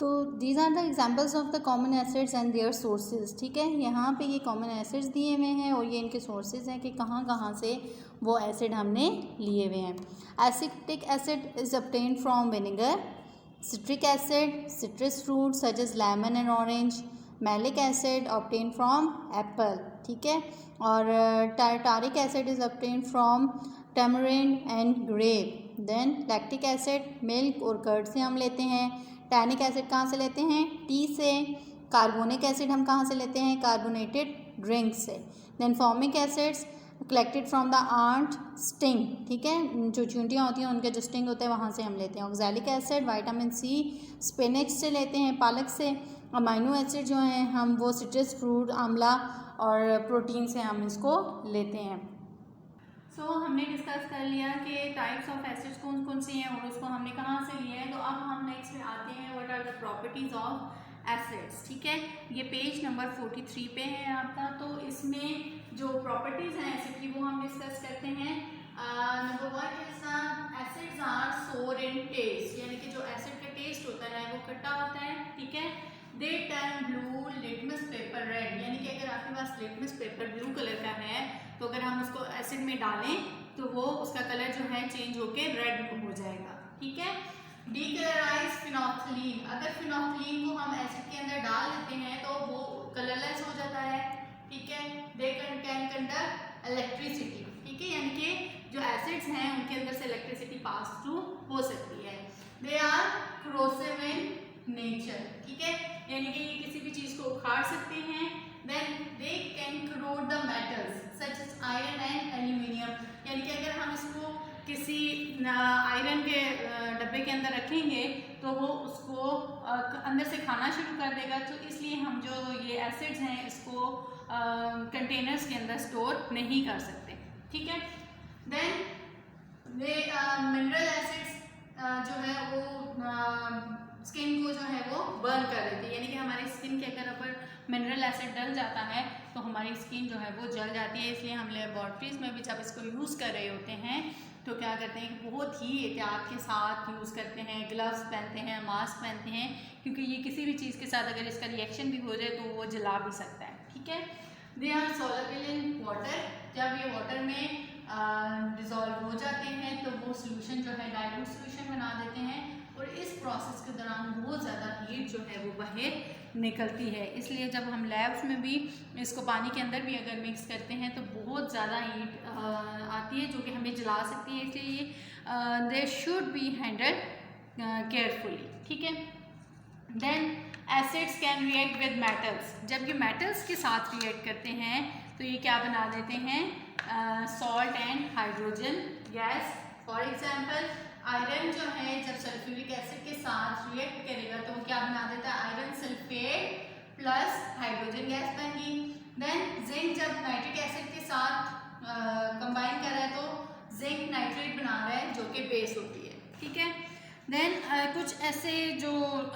तो these are the examples of the common acids and their sources. ठीक है, यहाँ पे ये कॉमन एसिड्स दिए हुए हैं और ये इनके सोर्सेज हैं कि कहाँ कहाँ से वो एसिड हमने लिए हुए हैं। Acetic acid is obtained from vinegar, citric acid, citrus fruit such as lemon and orange, malic acid obtain from apple. ठीक है, और tartaric acid is obtain from tamarind and grape. Then lactic acid milk और curd से हम लेते हैं। Tannic acid कहाँ से लेते हैं? टी से। कार्बोनिक एसिड हम कहाँ से लेते हैं? कार्बोनेटेड ड्रिंक से। Then formic acids collected from the ant sting. ठीक है, जो चूंटियाँ होती हैं उनके जो स्टिंग होते हैं वहाँ से हम लेते हैं। Oxalic acid vitamin C spinach से लेते हैं, पालक से। अमाइनो एसिड जो हैं हम वो सिट्रस फ्रूट, आंवला और प्रोटीन से हम इसको लेते हैं। सो हमने डिस्कस कर लिया कि टाइप्स ऑफ एसिड्स कौन कौन सी हैं और उसको हमने कहाँ से लिया है। तो अब हम नेक्स्ट में आते हैं what are the properties of acids. ठीक है, ये पेज नंबर 43 पे है आपका। तो इसमें जो प्रॉपर्टीज़ हैं एसिड की वो हम डिस्कस करते हैं। नंबर 1 इज एसिड्स आर सोर इन टेस्ट, यानी कि जो एसिड का टेस्ट होता है वो खट्टा होता है। ठीक है, they turn blue litmus paper red, यानी कि अगर आपके पास लिटमस पेपर ब्लू कलर का है तो अगर हम उसको एसिड में डालें तो वो उसका कलर जो है चेंज होके रेड हो जाएगा। ठीक है, डीकलराइज फिनोल्फथलीन, अगर फिनोल्फथलीन को हम एसिड के अंदर डाल देते हैं तो वो कलरलेस हो जाता है। ठीक है, दे कैन कंडक्ट इलेक्ट्रिसिटी। ठीक है, यानी कि जो एसिड्स हैं उनके अंदर से इलेक्ट्रिसिटी पास थ्रू हो सकती है। They are corrosive in nature. ठीक है, यानी कि ये किसी भी चीज को उखाड़ सकते हैं। Then they can corrode the metals such as iron and aluminium, यानी कि अगर हम इसको किसी आयरन के डब्बे के अंदर रखेंगे तो वो उसको अंदर से खाना शुरू कर देगा। तो इसलिए हम जो ये एसिड्स हैं इसको कंटेनर्स के अंदर स्टोर नहीं कर सकते। ठीक है, देन वे मिनरल एसिड्स जो है वो स्किन को जो है वो बर्न कर देती है, यानी कि हमारी स्किन के अगर ऊपर मिनरल एसिड डल जाता है तो हमारी स्किन जो है वो जल जाती है। इसलिए हम लेबॉर्ट्रीज में भी जब इसको यूज़ कर रहे होते हैं तो क्या करते हैं कि बहुत ही एहतियात के साथ यूज़ करते हैं, ग्लव्स पहनते हैं, मास्क पहनते हैं, क्योंकि ये किसी भी चीज़ के साथ अगर इसका रिएक्शन भी हो जाए तो वो जला भी सकता है। ठीक है, they are soluble in water, जब ये वाटर में डिज़ोल्व हो जाते हैं तो वो सोल्यूशन जो है डाइल्यूट सोल्यूशन बना देते हैं और इस प्रोसेस के दौरान बहुत ज़्यादा हीट जो है वो बाहर निकलती है। इसलिए जब हम लैब्स में भी इसको पानी के अंदर भी अगर मिक्स करते हैं तो बहुत ज़्यादा हीट आती है जो कि हमें जला सकती है। इसलिए they should be handled carefully. ठीक है, then acids can react with metals, जब ये मेटल्स के साथ रिएक्ट करते हैं तो ये क्या बना देते हैं? Salt and hydrogen gas. For example iron जो है जब सल्फ्यूरिक एसिड के साथ रिएक्ट करेगा तो वो क्या बना देता है? Iron sulphate plus hydrogen gas बन गई। देन जिंक जब नाइट्रिक एसिड के साथ कंबाइन कर रहा है तो जिंक नाइट्रेट बना रहा है जो कि बेस होती है। ठीक है, देन कुछ ऐसे जो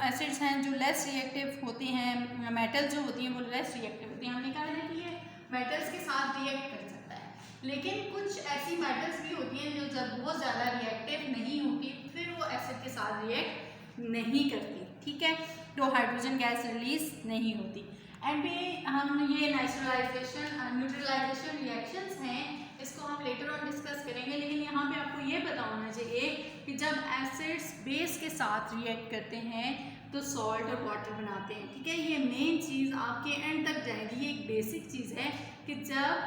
एसिड्स हैं जो लेस रिएक्टिव होती हैं, मेटल जो होती हैं वो लेस रिएक्टिव होती हैं। हमने कहा है कि ये मेटल्स के साथ रिएक्ट कर सकता है, लेकिन कुछ ऐसी मेटल्स भी होती हैं जो जब बहुत ज़्यादा रिएक्टिव नहीं होती फिर वो एसिड के साथ रिएक्ट नहीं करती। ठीक है, तो हाइड्रोजन गैस रिलीज नहीं होती। एंड भी हम ये न्यूट्रलाइजेशन रिएक्शंस हैं इसको हम लेटर ऑन डिस्कस करेंगे, लेकिन यहाँ पे आपको ये पता होना चाहिए कि जब एसिड्स बेस के साथ रिएक्ट करते हैं तो सॉल्ट और वाटर बनाते हैं। ठीक है, ये मेन चीज़ आपके एंड तक जाएगी। ये एक बेसिक चीज़ है कि जब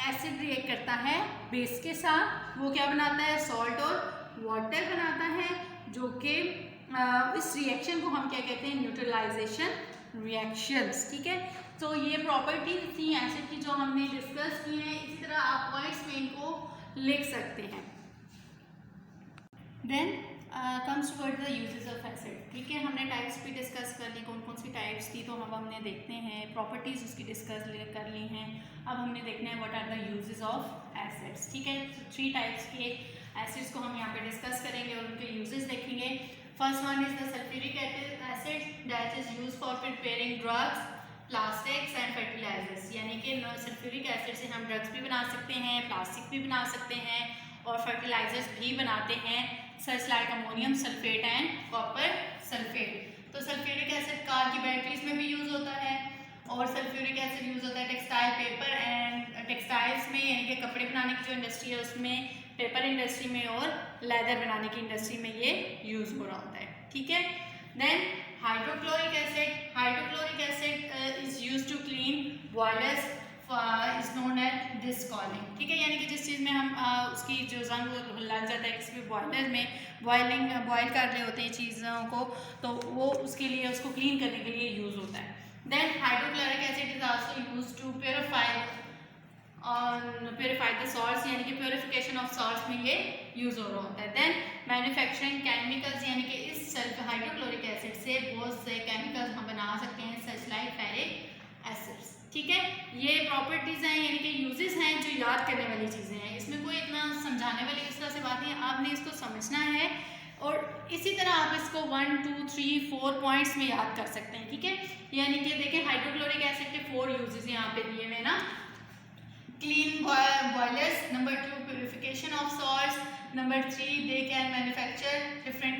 एसिड रिएक्ट करता है बेस के साथ वो क्या बनाता है? सॉल्ट और वाटर बनाता है, जो कि इस रिएक्शन को हम क्या कहते हैं? Neutralisation reactions. ठीक है, तो ये प्रॉपर्टीज थी एसिड की जो हमने डिस्कस की हैं। इसी तरह आप पॉइंट्स में इनको लिख सकते हैं। Then comes toward the uses of acid. ठीक है, हमने टाइप्स भी डिस्कस कर ली, कौन कौन सी टाइप्स थी, तो अब हमने देखते हैं प्रॉपर्टीज़ उसकी डिस्कस कर ली हैं। अब हमने देखना है what are the uses of acids. ठीक है, तो 3 टाइप्स के एसिड्स को हम यहाँ पे डिस्कस करेंगे और उनके यूजेस देखेंगे। First one is the sulphuric acid that is use for preparing drugs, plastics and fertilisers, यानी कि सल्फ्यूरिक एसिड से हम ड्रग्स भी बना सकते हैं, प्लास्टिक भी बना सकते हैं और फर्टिलाइजर्स भी बनाते हैं, such like ammonium sulphate and copper sulphate. तो सल्फ्यूरिक एसिड कार की बैटरीज में भी यूज़ होता है और सल्फ्यूरिक एसिड यूज़ होता है टेक्सटाइल पेपर एंड टेक्सटाइल्स में, यानी कि कपड़े बनाने की जो इंडस्ट्री है उसमें, पेपर इंडस्ट्री में और लेदर बनाने की इंडस्ट्री में ये यूज़ हो रहा होता है, ठीक है। Then hydrochloric acid is use to clean boilers is known as descaling, ठीक है, यानी कि जिस चीज़ में हम उसकी जो जंग लग जाता है किसी भी बॉयलर में, बॉयल कर रहे होते हैं चीज़ों को, तो वो उसके लिए, उसको क्लीन करने के लिए यूज़ होता है। Then hydrochloric acid is also use to purify the salts, यानी कि प्योरीफिकेशन ऑफ सॉल्ट्स में ये यूज़ हो रहा होता है। देन मैन्युफैक्चरिंग केमिकल्स, यानी कि इस हाइड्रोक्लोरिक एसिड से बहुत से केमिकल्स हम बना सकते हैं सच लाइक फेरिक एसिड्स, ठीक है। ये प्रॉपर्टीज़ हैं, यानी कि यूजेस हैं जो याद करने वाली चीज़ें हैं, इसमें कोई इतना समझाने वाली इस तरह से बात नहीं है, आपने इसको समझना है और इसी तरह आप इसको 1 2 3 4 पॉइंट्स में याद कर सकते हैं, ठीक है। यानी कि देखिए हाइड्रोक्लोरिक एसिड के 4 यूजेस यहाँ पे दिए हुए ना, clean boilers, number 2 purification of salts, number 3 they can manufacture different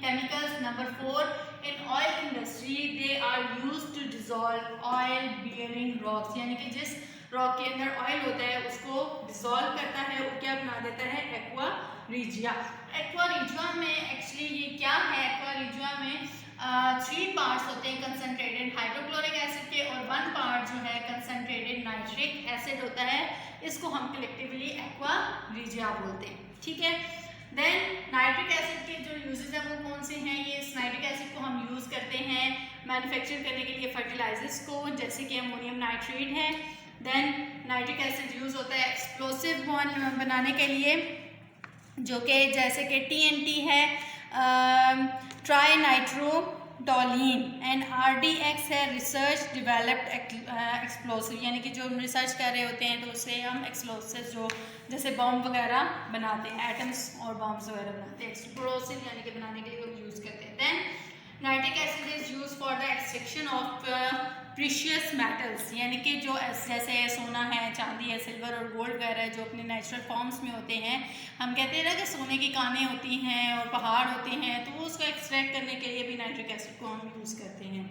chemicals, number 4 in oil industry they are used to dissolve oil bearing rocks, यानी कि जिस रॉक के अंदर ऑयल होता है उसको डिसॉल्व करता है और क्या बना देता है, एक्वा रिजिया। एक्वा रिजिया में एक्चुअली ये क्या है, एक्वा रिजिया में 3 पार्ट्स होते हैं कंसनट्रेटेड हाइड्रोक्लोरिक एसिड के और 1 पार्ट जो है कंसनट्रेटेड नाइट्रिक एसिड होता है, इसको हम कलेक्टिवली एक्वा रिजिया बोलते हैं, ठीक है। देन नाइट्रिक एसिड के जो यूजेस हैं वो कौन से हैं, ये इस नाइट्रिक एसिड को हम यूज़ करते हैं मैन्युफैक्चर करने के लिए फर्टिलाइजर्स को, जैसे कि अमोनियम नाइट्रेट है। देन नाइट्रिक एसिड यूज़ होता है एक्सप्लोसिव बॉम्ब बनाने के लिए, जो कि जैसे कि TNT है, ट्राई नाइट्रोटोलीन एंड RDX है, रिसर्च डेवलप्ड एक्सप्लोसिव, यानी कि जो हम रिसर्च कर रहे होते हैं तो उससे हम एक्सप्लोसिव जो जैसे बॉम्ब वगैरह बनाते हैं, एटम्स और बॉम्ब्स वगैरह बनाते हैं, एक्सप्लोसिव यानी कि बनाने के लिए वो यूज़ करते हैं। Then nitric acid is use for the extraction of precious metals, यानी कि जो जैसे सोना है, चांदी है, सिल्वर और गोल्ड वगैरह जो अपने नेचुरल फॉर्म्स में होते हैं, हम कहते हैं ना कि सोने की कानें होती हैं और पहाड़ होते हैं, तो वो उसको एक्सट्रैक्ट करने के लिए भी नाइट्रिक एसिड को हम यूज़ करते हैं।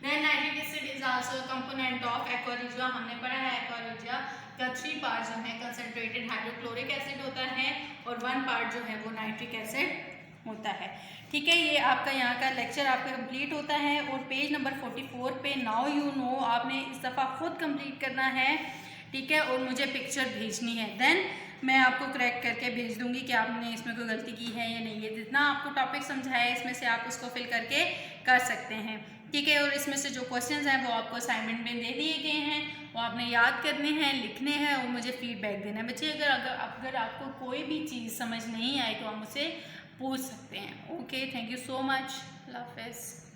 Then nitric acid is also component of aqua regia, हमने पढ़ा है एक्वा रिजिया का 3 पार्ट जो है कंसनट्रेटेड हाइड्रोक्लोरिक एसिड होता है और 1 पार्ट जो है वो नाइट्रिक एसिड होता है, ठीक है। ये आपका यहाँ का लेक्चर आपका कंप्लीट होता है और पेज नंबर 44 पे नाउ यू नो आपने इस दफ़ा खुद कंप्लीट करना है, ठीक है, और मुझे पिक्चर भेजनी है। देन मैं आपको करेक्ट करके भेज दूँगी कि आपने इसमें कोई गलती की है या नहीं है। जितना आपको टॉपिक समझाया इसमें से आप उसको फिल करके कर सकते हैं, ठीक है। और इसमें से जो क्वेश्चंस हैं वो आपको असाइनमेंट में दे दिए गए हैं, वो आपने याद करने हैं, लिखने हैं और मुझे फीडबैक देना है। बच्चे अगर आपको कोई भी चीज़ समझ नहीं आए तो आप मुझसे पूछ सकते हैं। Okay, thank you so much, अल्लाह हाफ़िज़।